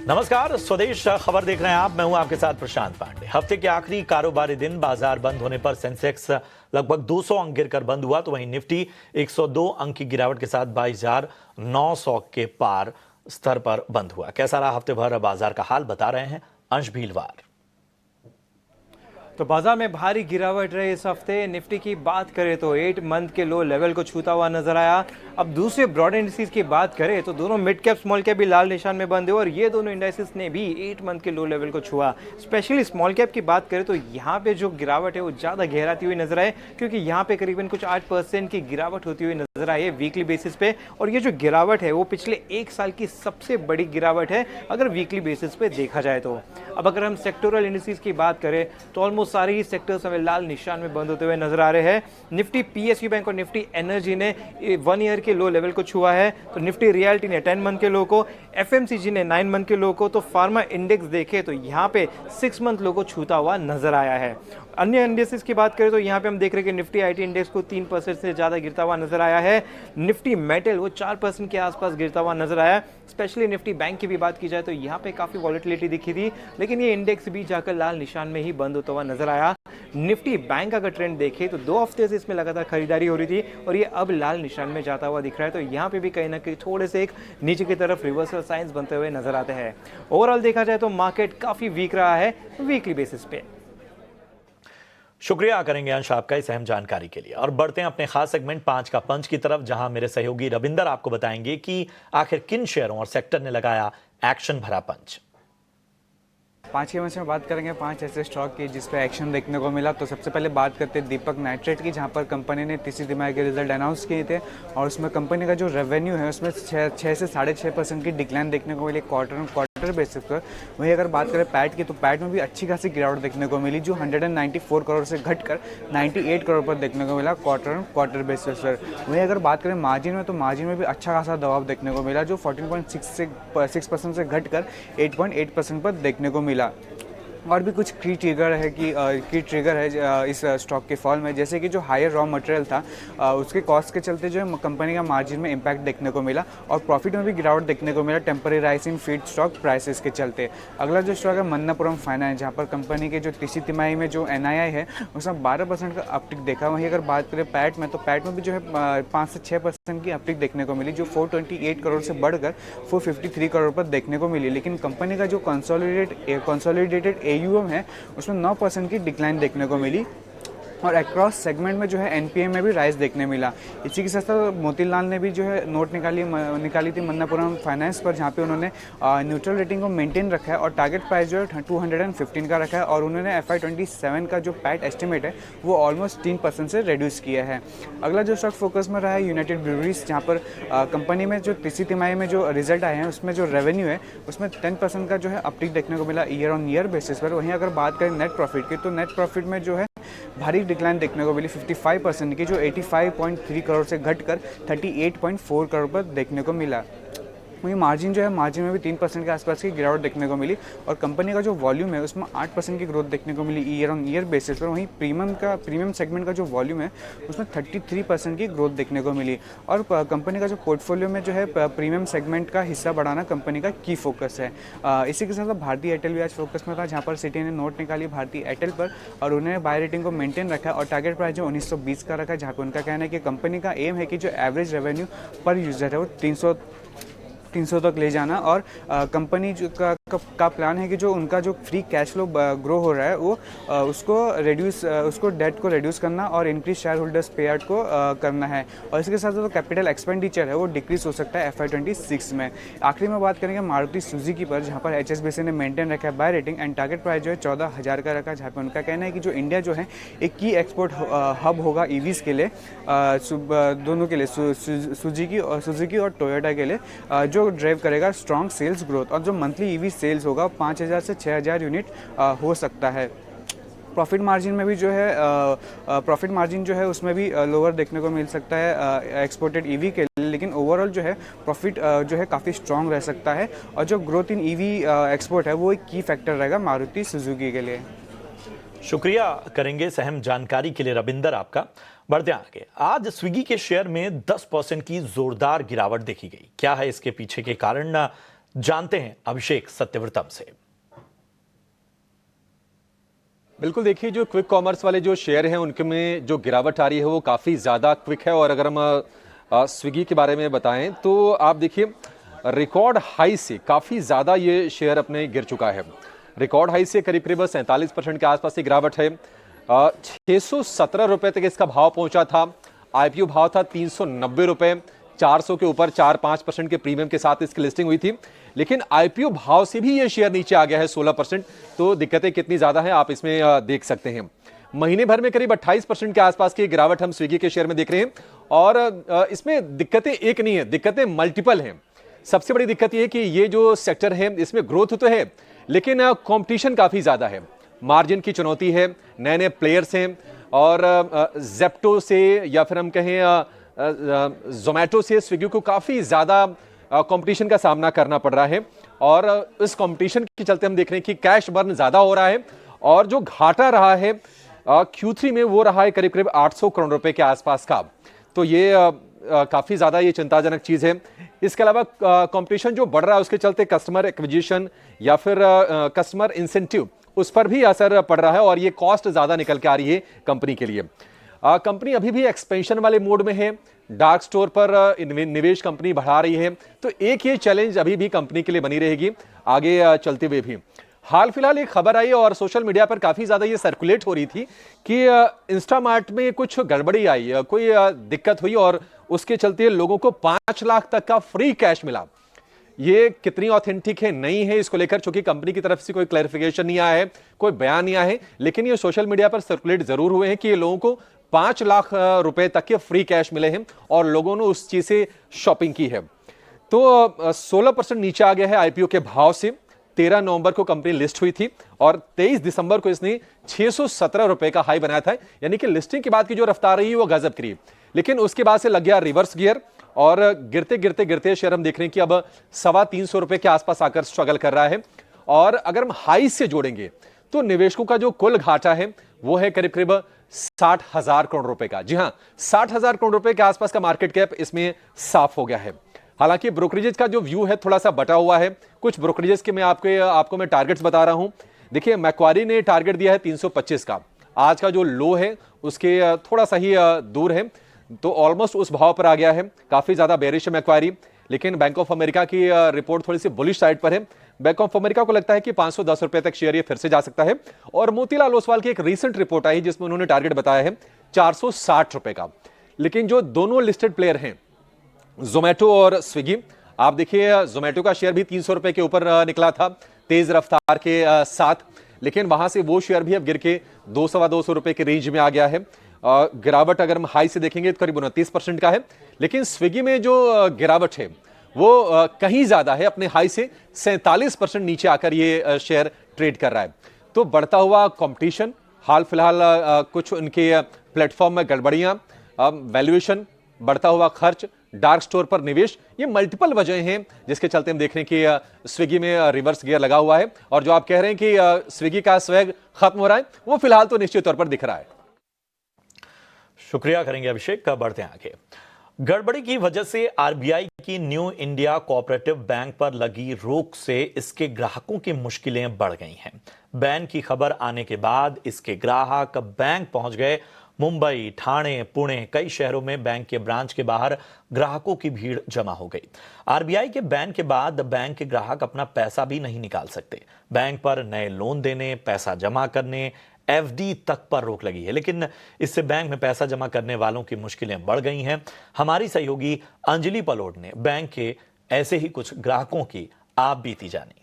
नमस्कार, स्वदेश खबर देख रहे हैं आप। मैं हूं आपके साथ प्रशांत पांडे। हफ्ते के आखिरी कारोबारी दिन बाजार बंद होने पर सेंसेक्स लगभग 200 अंक गिरकर बंद हुआ, तो वहीं निफ्टी 102 अंक की गिरावट के साथ 22,900 के पार स्तर पर बंद हुआ। कैसा रहा हफ्ते भर बाजार का हाल, बता रहे हैं अंश भीलवार। तो बाजार में भारी गिरावट रही इस हफ्ते। निफ्टी की बात करें तो 8 मंथ के लो लेवल को छूता हुआ नजर आया। अब दूसरे ब्रॉड इंडिसेस की बात करें तो दोनों मिड कैप स्मॉल कैप भी लाल निशान में बंद हुए और ये दोनों इंडिसेस ने भी 8 मंथ के लो लेवल को छुआ। स्पेशली स्मॉल कैप की बात करें तो यहाँ पे जो गिरावट है वो ज़्यादा गहराती हुई नजर आए, क्योंकि यहाँ पे करीबन कुछ 8% की गिरावट होती हुई नजर आई है वीकली बेसिस पे। और ये जो गिरावट है वो पिछले 1 साल की सबसे बड़ी गिरावट है अगर वीकली बेसिस पे देखा जाए तो। अब अगर हम सेक्टोरल इंडिसेस की बात करें तो ऑलमोस्ट सारे ही सेक्टर्स हमें लाल निशान में बंद होते हुए नजर आ रहे हैं। निफ्टी पीएसयू बैंक और निफ्टी एनर्जी ने 1 ईयर के लो लेवल को छुआ है, तो निफ्टी रियल्टी ने 10 मंथ के लो को, एफएमसीजी ने 9 मंथ के लो को, तो फार्मा इंडेक्स देखे तो यहाँ पे 6 मंथ लो को छूता हुआ नजर आया है। अन्य इंडेक्सेस की बात करें तो यहाँ पे हम देख रहे हैं कि निफ्टी आईटी इंडेक्स को 3% से ज़्यादा गिरता हुआ नजर आया है। निफ्टी मेटल वो 4% के आसपास गिरता हुआ नजर आया। स्पेशली निफ्टी बैंक की भी बात की जाए तो यहाँ पे काफ़ी वॉलेटिलिटी दिखी थी, लेकिन ये इंडेक्स भी जाकर लाल निशान में ही बंद होता हुआ नजर आया। निफ्टी बैंक अगर ट्रेंड देखें तो 2 हफ्ते से इसमें लगातार खरीदारी हो रही थी और ये अब लाल निशान में जाता हुआ दिख रहा है, तो यहाँ पे भी कहीं ना कहीं थोड़े से एक नीचे की तरफ रिवर्सल साइंस बनते हुए नजर आते हैं। ओवरऑल देखा जाए तो मार्केट काफ़ी वीक रहा है वीकली बेसिस पे। शुक्रिया करेंगे अंश आपका इस अहम जानकारी के लिए। और बढ़ते हैं अपने खास सेगमेंट 5 का पंच की तरफ, जहां मेरे सहयोगी रविंदर आपको बताएंगे कि आखिर किन शेयरों और सेक्टर ने लगाया एक्शन भरा पंच। 5 के मंच में बात करेंगे 5 ऐसे स्टॉक की जिस पे एक्शन देखने को मिला। तो सबसे पहले बात करते हैं दीपक नाइट्रेट की, जहां पर कंपनी ने तीसरी तिमाही के रिजल्ट अनाउंस किए थे और उसमें कंपनी का जो रेवेन्यू है उसमें 6 से 6.5% की डिक्लाइन देखने को मिली क्वार्टर बेसिस पर। वहीं अगर बात करें पैट की तो पैट में भी अच्छी खासी गिरावट देखने को मिली, जो 194 करोड़ से घटकर 98 करोड़ पर देखने को मिला क्वार्टर बेसिस पर। वहीं अगर बात करें मार्जिन में तो मार्जिन में भी अच्छा खासा दबाव देखने को मिला, जो 14.6% से घटकर 8.8% पर देखने को मिला। और भी कुछ की ट्रिगर है इस स्टॉक के फॉल में, जैसे कि जो हायर रॉ मटेरियल था उसके कॉस्ट के चलते जो है कंपनी का मार्जिन में इम्पैक्ट देखने को मिला और प्रॉफिट में भी गिरावट देखने को मिला temporary rise in feed stock prices के चलते। अगला जो स्टॉक है मन्नापुरम फाइनेंस, जहाँ पर कंपनी के जो तीसरी तिमाही में जो NII है उसमें 12% का अपटिक देखा। वहीं अगर बात करें पैट में तो पैट में भी जो है 5 से 6% की अपटिक देखने को मिली, जो 428 करोड़ से बढ़कर 453 करोड़ पर देखने को मिली। लेकिन कंपनी का जो कंसोलिडेटेड AUM है उसमें 9% की डिक्लाइन देखने को मिली और अक्रॉस सेगमेंट में जो है NPA में भी राइज देखने मिला। इसी के साथ साथ मोतीलाल ने भी जो है नोट निकाली थी मन्नापुरम फाइनेंस पर, जहाँ पे उन्होंने न्यूट्रल रेटिंग को मेंटेन रखा है और टारगेट प्राइस जो है 215 का रखा है और उन्होंने FY27 का जो पैट एस्टिमेट है वो ऑलमोस्ट 3% से रिड्यूस किया है। अगला जो स्टॉक फोकस में रहा है यूनाइटेड ब्रूअरीज, जहाँ पर कंपनी में जो तीसरी तिमाही में जो रिजल्ट आए हैं उसमें जो रेवेन्यू है उसमें 10% का जो है अपटिक देखने को मिला ईयर ऑन ईयर बेसिस पर। वहीं अगर बात करें नेट प्रॉफिट की तो नेट प्रॉफिट में जो है भारी डिक्लाइन देखने को मिली 55% की, जो 85.3 करोड़ से घटकर 38.4 करोड़ पर देखने को मिला। वहीं मार्जिन जो है मार्जिन में भी 3% के आसपास की गिरावट देखने को मिली और कंपनी का जो वॉल्यूम है उसमें 8% की ग्रोथ देखने को मिली ईयर ऑन ईयर बेसिस पर। वहीं प्रीमियम सेगमेंट का जो वॉल्यूम है उसमें 33% की ग्रोथ देखने को मिली और कंपनी का जो पोर्टफोलियो में जो है प्रीमियम सेगमेंट का हिस्सा बढ़ाना कंपनी का की फोकस है। इसी के साथ साथ भारतीय एयरटेल भी आज फोकस में था, जहाँ पर सिटी ने नोट निकाली भारतीय एयरटेल पर और उन्होंने बाय रेटिंग को मेंटेन रखा और टारगेट प्राइस जो 1920 का रखा है, जहाँ पर उनका कहना है कि कंपनी का एम है कि जो एवरेज रेवेन्यू पर यूजर है वो 300 तक ले जाना और कंपनी का प्लान है कि जो उनका जो फ्री कैश फ्लो ग्रो हो रहा है वो उसको डेट को रिड्यूस करना और इंक्रीज शेयर होल्डर्स पे आउट को करना है। और इसके साथ साथ कैपिटल एक्सपेंडिचर है वो डिक्रीज हो सकता है FY26 में। आखिरी में बात करेंगे मारुति सुजुकी पर, जहाँ पर HSBC ने मेंटेन रखा है buy rating and target price जो है 14,000 का रखा है, जहाँ पर उनका कहना है कि जो इंडिया जो है एक की एक्सपोर्ट हब होगा EVs के लिए, दोनों के लिए सुजुकी और टोयोटा के लिए, जो ड्राइव करेगा स्ट्रॉन्ग सेल्स ग्रोथ और जो मंथली EV सेल्स होगा 5,000 से 6,000 यूनिट हो सकता है। प्रॉफिट मार्जिन में भी जो है उसमें भी लोअर देखने को मिल सकता है एक्सपोर्टेड EV के लिए, लेकिन ओवरऑल जो है प्रॉफिट जो है काफ़ी स्ट्रॉन्ग रह सकता है और जो ग्रोथ इन EV एक्सपोर्ट है वो एक की फैक्टर रहेगा मारुति सुजुकी के लिए। शुक्रिया करेंगे सहम जानकारी के लिए रविंदर आपका। बढ़ते आगे, आज स्विगी के शेयर में 10% की जोरदार गिरावट देखी गई। क्या है इसके पीछे के कारण, जानते हैं अभिषेक सत्यव्रतम से। बिल्कुल, देखिए जो क्विक कॉमर्स वाले जो शेयर हैं उनके में जो गिरावट आ रही है वो काफ़ी ज़्यादा क्विक है। और अगर हम स्विगी के बारे में बताएं तो आप देखिए रिकॉर्ड हाई से काफ़ी ज़्यादा ये शेयर अपने गिर चुका है। रिकॉर्ड हाई से करीब करीब 47% के आसपास की गिरावट है। 617 रुपये तक इसका भाव पहुंचा था। आईपीओ भाव था 390 रुपये। 400 के ऊपर 4-5% के प्रीमियम के साथ इसकी लिस्टिंग हुई थी, लेकिन आईपीओ भाव से भी ये शेयर नीचे आ गया है 16%। तो दिक्कतें कितनी ज़्यादा हैं आप इसमें देख सकते हैं। महीने भर में करीब 28% के आसपास की गिरावट हम स्विगी के शेयर में देख रहे हैं। और इसमें दिक्कतें एक नहीं है, दिक्कतें मल्टीपल हैं। सबसे बड़ी दिक्कत ये है कि ये जो सेक्टर है इसमें ग्रोथ तो है लेकिन कंपटीशन काफ़ी ज़्यादा है, मार्जिन की चुनौती है, नए नए प्लेयर्स हैं। और जेप्टो से या फिर हम कहें जोमैटो से स्विगी को काफ़ी ज़्यादा कंपटीशन का सामना करना पड़ रहा है। और इस कंपटीशन के चलते हम देख रहे हैं कि कैश बर्न ज़्यादा हो रहा है और जो घाटा रहा है Q3 में वो रहा है करीब करीब 800 करोड़ रुपए के आसपास का। तो ये काफ़ी ज़्यादा ये चिंताजनक चीज़ है। इसके अलावा कंपटीशन जो बढ़ रहा है उसके चलते कस्टमर एक्विजिशन या फिर कस्टमर इंसेंटिव उस पर भी असर पड़ रहा है और ये कॉस्ट ज़्यादा निकल के आ रही है कंपनी के लिए। कंपनी अभी भी एक्सपेंशन वाले मोड में है, डार्क स्टोर पर निवेश कंपनी बढ़ा रही है। तो एक ये चैलेंज अभी भी कंपनी के लिए बनी रहेगी आगे चलते हुए भी। हाल फिलहाल एक खबर आई और सोशल मीडिया पर काफ़ी ज़्यादा ये सर्कुलेट हो रही थी कि इंस्टामार्ट में कुछ गड़बड़ी आई, कोई दिक्कत हुई और उसके चलते लोगों को 5 लाख तक का फ्री कैश मिला। ये कितनी ऑथेंटिक है नहीं है इसको लेकर चूंकि कंपनी की तरफ से कोई क्लैरिफिकेशन नहीं आया है, कोई बयान नहीं आया है, लेकिन ये सोशल मीडिया पर सर्कुलेट जरूर हुए हैं कि ये लोगों को 5 लाख रुपए तक के फ्री कैश मिले हैं और लोगों ने उस चीज से शॉपिंग की है। तो 16% नीचे आ गया है आईपीओ के भाव से। 13 नवंबर को कंपनी लिस्ट हुई थी और 23 दिसंबर को इसने 617 रुपए का हाई बनाया था। यानी कि लिस्टिंग के बाद की जो रफ्तार रही वो गजब की, लेकिन उसके बाद से लग गया रिवर्स गियर और गिरते गिरते गिरते शेयर हम देख रहे हैं कि अब 325 रुपए के आसपास आकर स्ट्रगल कर रहा है। और अगर हम हाई से जोड़ेंगे तो निवेशकों का जो कुल घाटा है वो है करीब करीब 60,000 करोड़ रुपए का। जी हां, 60,000 करोड़ रुपए के आसपास का मार्केट कैप इसमें साफ हो गया है। हालांकि ब्रोकरेजेस का जो व्यू है थोड़ा सा बटा हुआ है। कुछ ब्रोकरेजेस के मैं आपको मैं टारगेट्स बता रहा हूं। देखिए मैक्वारी ने टारगेट दिया है 325 का, आज का जो लो है उसके थोड़ा सा ही दूर है, तो ऑलमोस्ट उस भाव पर आ गया है। काफी ज्यादा बेरिश है मैक्वारी, लेकिन बैंक ऑफ अमेरिका की रिपोर्ट थोड़ी सी बुलिश साइड पर है। बैंक ऑफ अमेरिका को लगता है कि 510 रुपए तक शेयर ये फिर से जा सकता है। और मोतीलाल ओसवाल की एक रीसेंट रिपोर्ट आई जिसमें उन्होंने टारगेट बताया है 460 रुपए का। लेकिन जो दोनों लिस्टेड प्लेयर हैं जोमैटो और स्विगी, आप देखिए जोमैटो का शेयर भी 300 रुपए के ऊपर निकला था तेज रफ्तार के साथ, लेकिन वहां से वो शेयर भी अब गिर के 200-250 रुपए के रेंज में आ गया है। गिरावट अगर हम हाई से देखेंगे तो करीब 29% का है, लेकिन स्विगी में जो गिरावट है वो कहीं ज्यादा है। अपने हाई से 47% नीचे आकर ये शेयर ट्रेड कर रहा है। तो बढ़ता हुआ कंपटीशन, हाल फिलहाल कुछ उनके प्लेटफॉर्म में गड़बड़ियां, वैल्यूएशन, बढ़ता हुआ खर्च, डार्क स्टोर पर निवेश, ये मल्टीपल वजह हैं जिसके चलते हम देख रहे हैं कि स्विगी में रिवर्स गियर लगा हुआ है। और जो आप कह रहे हैं कि स्विगी का स्वैग खत्म हो रहा है, वो फिलहाल तो निश्चित तौर पर दिख रहा है। शुक्रिया करेंगे अभिषेक का। बढ़ते हैं आगे। गड़बड़ी की वजह से आरबीआई की न्यू इंडिया कोऑपरेटिव बैंक पर लगी रोक से इसके ग्राहकों की मुश्किलें बढ़ गई हैं। बैन की खबर आने के बाद इसके ग्राहक बैंक पहुंच गए। मुंबई, ठाणे, पुणे, कई शहरों में बैंक के ब्रांच के बाहर ग्राहकों की भीड़ जमा हो गई। आरबीआई के बैन के बाद बैंक के ग्राहक अपना पैसा भी नहीं निकाल सकते। बैंक पर नए लोन देने, पैसा जमा करने, एफडी तक पर रोक लगी है, लेकिन इससे बैंक में पैसा जमा करने वालों की मुश्किलें बढ़ गई हैं। हमारी सहयोगी अंजलि पलोड ने बैंक के ऐसे ही कुछ ग्राहकों की आप बीती जानी।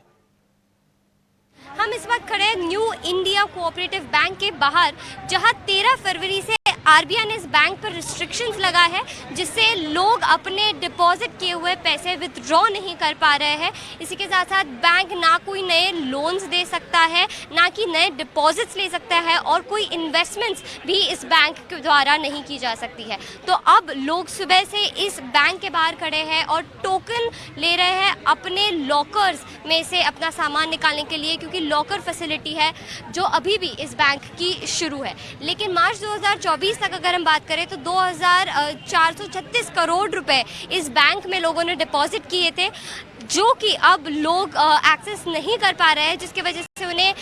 हम इस वक्त खड़े हैं न्यू इंडिया कोऑपरेटिव बैंक के बाहर, जहां 13 फरवरी से आरबीआई ने इस बैंक पर रिस्ट्रिक्शंस लगा है, जिससे लोग अपने डिपॉजिट किए हुए पैसे विथड्रॉ नहीं कर पा रहे हैं। इसी के साथ साथ बैंक ना कोई नए लोन्स दे सकता है, ना कि नए डिपॉजिट्स ले सकता है, और कोई इन्वेस्टमेंट्स भी इस बैंक के द्वारा नहीं की जा सकती है। तो अब लोग सुबह से इस बैंक के बाहर खड़े हैं और टोकन ले रहे हैं अपने लॉकर्स में से अपना सामान निकालने के लिए, क्योंकि लॉकर फैसिलिटी है जो अभी भी इस बैंक की शुरू है। लेकिन मार्च 2024 तक अगर हम बात करें तो 2436 करोड़ रुपए इस बैंक में लोगों ने डिपॉजिट किए थे। जो कि अब लोग एक्सेस नहीं कर पा रहे हैं, जिसकी वजह से उन्हें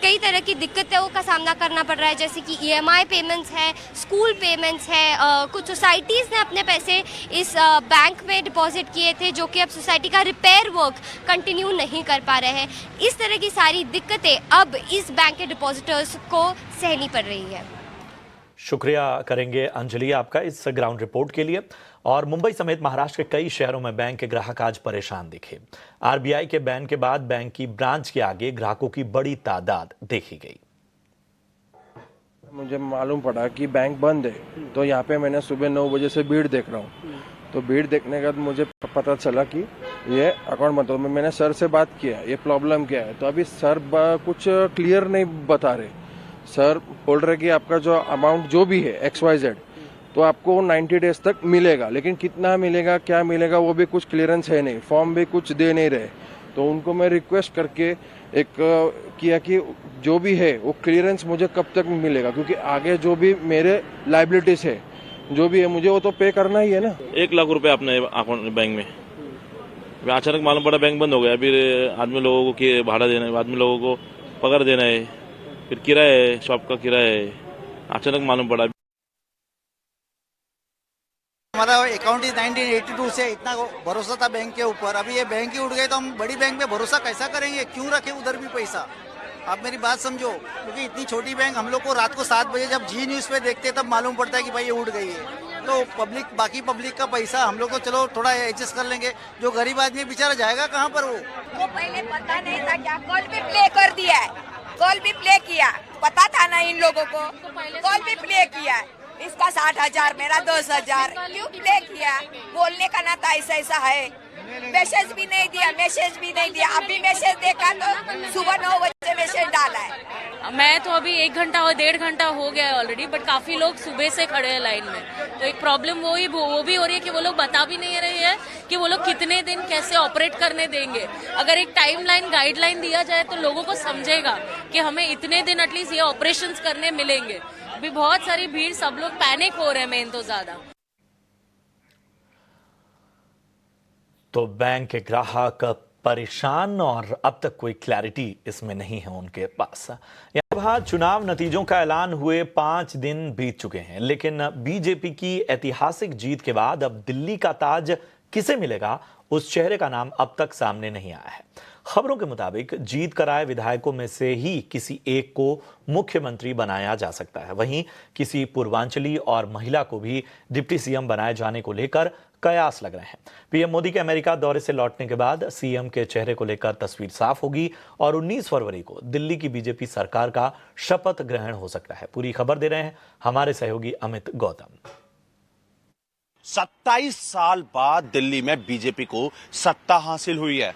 कई तरह की दिक्कतों का सामना करना पड़ रहा है, जैसे कि EMI पेमेंट्स है, स्कूल पेमेंट्स है। कुछ सोसाइटीज़ ने अपने पैसे इस बैंक में डिपॉजिट किए थे, जो कि अब सोसाइटी का रिपेयर वर्क कंटिन्यू नहीं कर पा रहे हैं। इस तरह की सारी दिक्कतें अब इस बैंक के डिपॉजिटर्स को सहनी पड़ रही है। शुक्रिया करेंगे अंजलि आपका इस ग्राउंड रिपोर्ट के लिए। और मुंबई समेत महाराष्ट्र के कई शहरों में बैंक के ग्राहक आज परेशान दिखे। RBI के बैन के बाद बैंक की ब्रांच के आगे ग्राहकों की बड़ी तादाद देखी गई। मुझे मालूम पड़ा कि बैंक बंद है, तो यहाँ पे मैंने सुबह 9 बजे से भीड़ देख रहा हूँ। तो भीड़ देखने के बाद मुझे पता चला कि ये अकाउंट मतलब मैंने सर से बात किया, ये प्रॉब्लम क्या है। तो अभी सर कुछ क्लियर नहीं बता रहे। सर बोल रहे कि आपका जो अमाउंट जो भी है XYZ तो आपको 90 डेज तक मिलेगा, लेकिन कितना मिलेगा क्या मिलेगा वो भी कुछ क्लियरेंस है नहीं, फॉर्म भी कुछ दे नहीं रहे। तो उनको मैं रिक्वेस्ट करके एक किया कि जो भी है वो क्लियरेंस मुझे कब तक मिलेगा, क्योंकि आगे जो भी मेरे लाइबिलिटीज है जो भी है मुझे वो तो पे करना ही है ना। 1 लाख रुपए अपने अकाउंट बैंक में, अचानक मालूम पड़ा बैंक बंद हो गया। फिर आदमी लोगों को भाड़ा देना है, आदमी लोगों को पगार देना है, फिर किराया है, शॉप का किराया है, अचानक मालूम पड़ा। हमारा अकाउंट ही 1982 से इतना भरोसा था बैंक के ऊपर, अभी ये बैंक ही उड़ गए तो हम बड़ी बैंक में भरोसा कैसा करेंगे? क्यों रखें उधर भी पैसा? आप मेरी बात समझो, क्योंकि इतनी छोटी बैंक हम लोग को रात को 7 बजे जब जी न्यूज़ पे देखते तब मालूम पड़ता है कि भाई ये उड़ गई है। तो बाकी पब्लिक का पैसा हम लोग को चलो थोड़ा एडजस्ट कर लेंगे, जो गरीब आदमी बेचारा जाएगा कहाँ पर? वो पहले पता नहीं था क्या, कॉल भी प्ले कर दिया है, कॉल भी प्ले किया, पता था ना इन लोगों को, कॉल भी प्ले किया। इसका 60,000 मेरा 10,000, क्यों प्ले किया? बोलने का ना था ऐसा ऐसा है। मैसेज भी नहीं दिया, अभी मैसेज देखा तो सुबह 9 बजे मैसेज डाला है। मैं तो अभी 1 घंटा और 1.5 घंटा हो गया है ऑलरेडी, बट काफी लोग सुबह से खड़े हैं लाइन में। तो एक प्रॉब्लम वो भी हो रही है कि वो लोग बता भी नहीं रहे हैं कि वो लोग कितने दिन कैसे ऑपरेट करने देंगे। अगर एक टाइमलाइन गाइडलाइन दिया जाए तो लोगों को समझेगा कि हमें इतने दिन एटलीस्ट ये ऑपरेशंस करने मिलेंगे। अभी बहुत सारी भीड़, सब लोग पैनिक हो रहे हैं मेन तो ज्यादा। तो बैंक के ग्राहक परेशान और अब तक कोई क्लैरिटी इसमें नहीं है उनके पास। यहाँ चुनाव नतीजों का ऐलान हुए 5 दिन बीत चुके हैं, लेकिन बीजेपी की ऐतिहासिक जीत के बाद अब दिल्ली का ताज किसे मिलेगा, उस चेहरे का नाम अब तक सामने नहीं आया है। खबरों के मुताबिक जीत कर आए विधायकों में से ही किसी एक को मुख्यमंत्री बनाया जा सकता है। वहीं किसी पूर्वांचली और महिला को भी डिप्टी सीएम बनाए जाने को लेकर कयास लग रहे हैं। पीएम मोदी के अमेरिका दौरे से लौटने के बाद सीएम के चेहरे को लेकर तस्वीर साफ होगी और 19 फरवरी को दिल्ली की बीजेपी सरकार का शपथ ग्रहण हो सकता है। पूरी खबर दे रहे हैं हमारे सहयोगी अमित गौतम। 27 साल बाद दिल्ली में बीजेपी को सत्ता हासिल हुई है।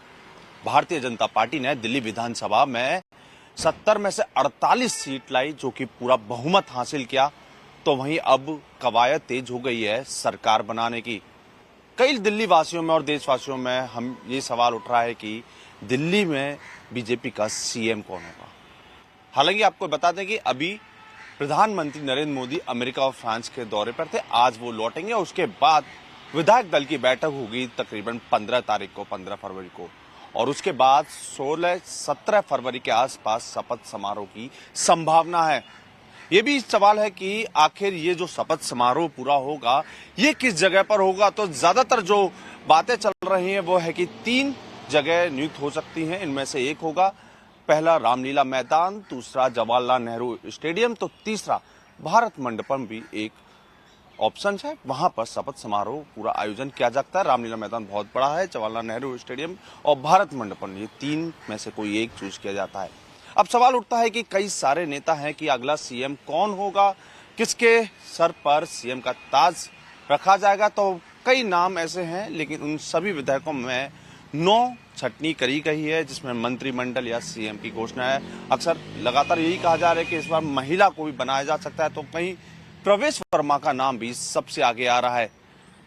भारतीय जनता पार्टी ने दिल्ली विधानसभा में 70 में से 48 सीट लाई, जो कि पूरा बहुमत हासिल किया। तो वहीं अब कवायद तेज हो गई है सरकार बनाने की। कई दिल्ली वासियों में और देशवासियों में हम ये सवाल उठ रहा है कि दिल्ली में बीजेपी का सीएम कौन होगा। हालांकि आपको बता दें कि अभी प्रधानमंत्री नरेंद्र मोदी अमेरिका और फ्रांस के दौरे पर थे। आज वो लौटेंगे और उसके बाद विधायक दल की बैठक होगी तकरीबन 15 तारीख को, 15 फरवरी को, और उसके बाद 16-17 फरवरी के आसपास शपथ समारोह की संभावना है। ये भी सवाल है कि आखिर ये जो शपथ समारोह पूरा होगा ये किस जगह पर होगा। तो ज्यादातर जो बातें चल रही हैं वो है कि 3 जगह नियुक्त हो सकती हैं। इनमें से एक होगा पहला रामलीला मैदान, दूसरा जवाहरलाल नेहरू स्टेडियम, तो तीसरा भारत मंडपम भी एक ऑप्शन है। वहां पर शपथ समारोह पूरा आयोजन किया जाता है। रामलीला मैदान बहुत बड़ा है, जवाहरलाल नेहरू स्टेडियम और भारत मंडपम, ये 3 में से कोई एक चूज किया जाता है। अब सवाल उठता है कि कई सारे नेता हैं कि अगला सीएम कौन होगा, किसके सर पर सीएम का ताज रखा जाएगा। तो कई नाम ऐसे हैं, लेकिन उन सभी विधायकों में 9 छटनी करी गई है, जिसमें मंत्रिमंडल या सीएम की घोषणा है। अक्सर लगातार यही कहा जा रहा है कि इस बार महिला को भी बनाया जा सकता है, तो कहीं प्रवेश वर्मा का नाम भी सबसे आगे आ रहा है।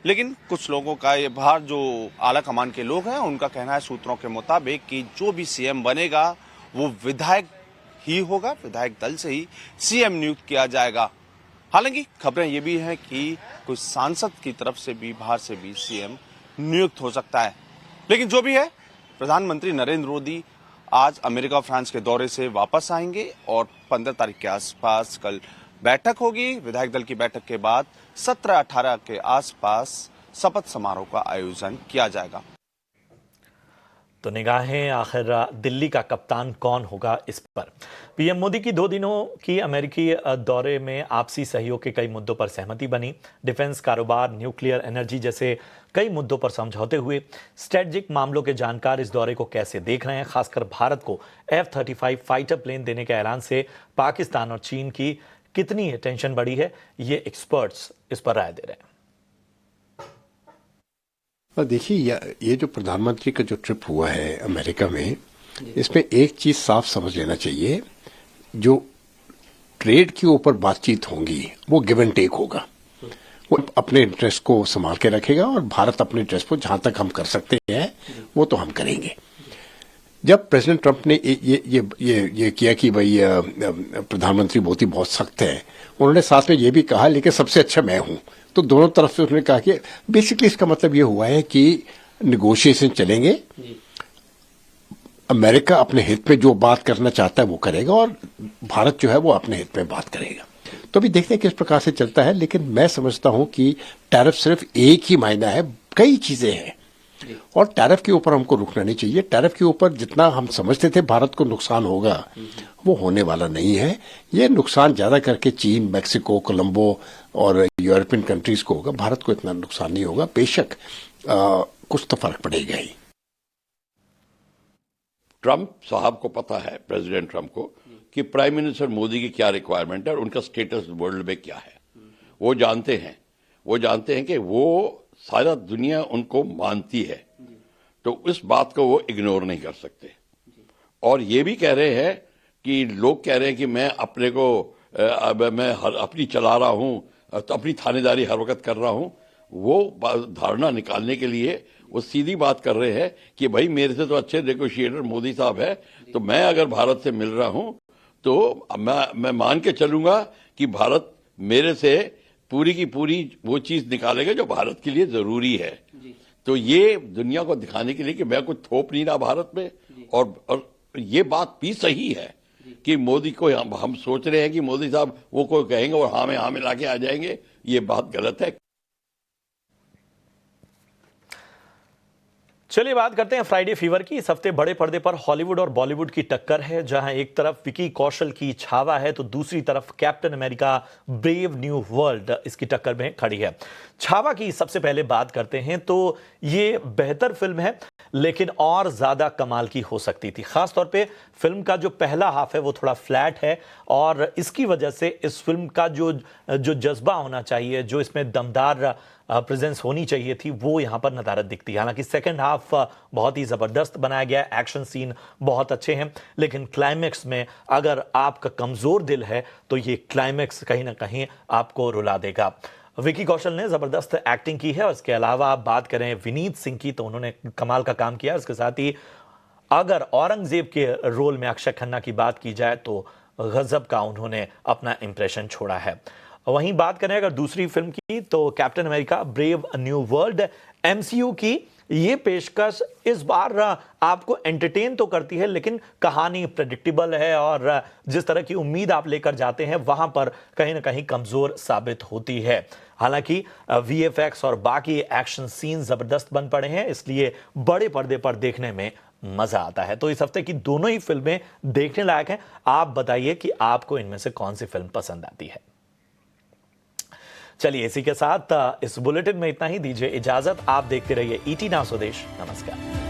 लेकिन कुछ लोगों का, ये बाहर जो आला कमान के लोग हैं, उनका कहना है सूत्रों के मुताबिक कि जो भी सीएम बनेगा वो विधायक ही होगा, विधायक दल से ही सीएम नियुक्त किया जाएगा। हालांकि खबरें ये भी हैं कि कोई सांसद की तरफ से भी, बाहर से भी सीएम नियुक्त हो सकता है। लेकिन जो भी है, प्रधानमंत्री नरेंद्र मोदी आज अमेरिका फ्रांस के दौरे से वापस आएंगे और 15 तारीख के आसपास कल बैठक होगी। विधायक दल की बैठक के बाद 17-18 के आसपास शपथ समारोह का आयोजन किया जाएगा। तो निगाहें आखिर दिल्ली का कप्तान कौन होगा इस पर। पीएम मोदी की 2 दिनों की अमेरिकी दौरे में आपसी सहयोग के कई मुद्दों पर सहमति बनी। डिफेंस, कारोबार, न्यूक्लियर एनर्जी जैसे कई मुद्दों पर समझौते हुए। स्ट्रेटेजिक मामलों के जानकार इस दौरे को कैसे देख रहे हैं, खासकर भारत को F-35 फाइटर प्लेन देने के ऐलान से पाकिस्तान और चीन की कितनी टेंशन बढ़ी है, ये एक्सपर्ट्स इस पर राय दे रहे हैं। देखिए, ये जो प्रधानमंत्री का जो ट्रिप हुआ है अमेरिका में, इसमें एक चीज साफ समझ लेना चाहिए, जो ट्रेड के ऊपर बातचीत होंगी वो गिव एंड टेक होगा। वो अपने इंटरेस्ट को संभाल के रखेगा और भारत अपने इंटरेस्ट को जहां तक हम कर सकते हैं वो तो हम करेंगे। जब प्रेसिडेंट ट्रंप ने ये किया कि भाई प्रधानमंत्री मोदी बहुत सख्त है, उन्होंने साथ में ये भी कहा लेकिन सबसे अच्छा मैं हूं, तो दोनों तरफ से उन्होंने कहा कि बेसिकली इसका मतलब ये हुआ है कि निगोशिएशन चलेंगे, अमेरिका अपने हित में जो बात करना चाहता है वो करेगा और भारत जो है वो अपने हित में बात करेगा। तो अभी देखते हैं किस प्रकार से चलता है, लेकिन मैं समझता हूं कि टैरिफ सिर्फ एक ही मायना है, कई चीजें हैं और टैरिफ के ऊपर हमको रुकना नहीं चाहिए। टैरिफ के ऊपर जितना हम समझते थे भारत को नुकसान होगा वो होने वाला नहीं है। ये नुकसान ज्यादा करके चीन, मैक्सिको, कोलंबो और यूरोपियन कंट्रीज को होगा, भारत को इतना नुकसान नहीं होगा। बेशक कुछ तो फर्क पड़ेगा ही। ट्रंप साहब को पता है, प्रेसिडेंट ट्रंप को, कि प्राइम मिनिस्टर मोदी की क्या रिक्वायरमेंट है और उनका स्टेटस वर्ल्ड में क्या है। वो जानते हैं कि वो सारा दुनिया उनको मानती है, तो इस बात को वो इग्नोर नहीं कर सकते। और ये भी कह रहे हैं कि लोग कह रहे हैं कि मैं अपने को मैं अपनी चला रहा हूं, तो अपनी थानेदारी हर वक्त कर रहा हूं। वो धारणा निकालने के लिए वो सीधी बात कर रहे हैं कि भाई मेरे से तो अच्छे नेगोशिएटर मोदी साहब है, तो मैं अगर भारत से मिल रहा हूं तो मैं मान के चलूंगा कि भारत मेरे से पूरी की पूरी वो चीज निकालेगा जो भारत के लिए जरूरी है। तो ये दुनिया को दिखाने के लिए कि मैं कुछ थोप नहीं रहा भारत में, और ये बात भी सही है कि मोदी को हम सोच रहे हैं कि मोदी साहब वो कोई कहेंगे और हाँ में लाके आ जाएंगे, ये बात गलत है। चलिए बात करते हैं फ्राइडे फीवर की। इस हफ्ते बड़े पर्दे पर हॉलीवुड और बॉलीवुड की टक्कर है, जहां एक तरफ विकी कौशल की छावा है तो दूसरी तरफ captain America brave new world इसकी टक्कर में खड़ी है। छावा की सबसे पहले बात करते हैं तो ये बेहतर फिल्म है, लेकिन और ज्यादा कमाल की हो सकती थी। खासतौर पे फिल्म का जो पहला हाफ है वो थोड़ा फ्लैट है और इसकी वजह से इस फिल्म का जो जज्बा होना चाहिए, जो इसमें दमदार प्रेजेंस होनी चाहिए थी, वो यहां पर नदारत दिखती है। हालांकि सेकंड हाफ बहुत ही जबरदस्त बनाया गया, एक्शन सीन बहुत अच्छे हैं, लेकिन क्लाइमैक्स में अगर आपका कमजोर दिल है तो ये क्लाइमैक्स कहीं ना कहीं आपको रुला देगा। विकी कौशल ने जबरदस्त एक्टिंग की है और इसके अलावा आप बात करें विनीत सिंह की तो उन्होंने कमाल का काम किया। इसके साथ ही अगर औरंगजेब के रोल में अक्षय खन्ना की बात की जाए तो गजब का उन्होंने अपना इंप्रेशन छोड़ा है। वहीं बात करें अगर दूसरी फिल्म की तो captain America brave new world MCU की ये पेशकश इस बार आपको एंटरटेन तो करती है, लेकिन कहानी प्रेडिक्टेबल है और जिस तरह की उम्मीद आप लेकर जाते हैं वहां पर कहीं ना कहीं कमजोर साबित होती है। हालांकि वीएफएक्स और बाकी एक्शन सीन जबरदस्त बन पड़े हैं, इसलिए बड़े पर्दे पर देखने में मजा आता है। तो इस हफ्ते की दोनों ही फिल्में देखने लायक हैं। आप बताइए कि आपको इनमें से कौन सी फिल्म पसंद आती है। चलिए इसी के साथ इस बुलेटिन में इतना ही, दीजिए इजाजत। आप देखते रहिए ईटी नाउ स्वदेश। नमस्कार।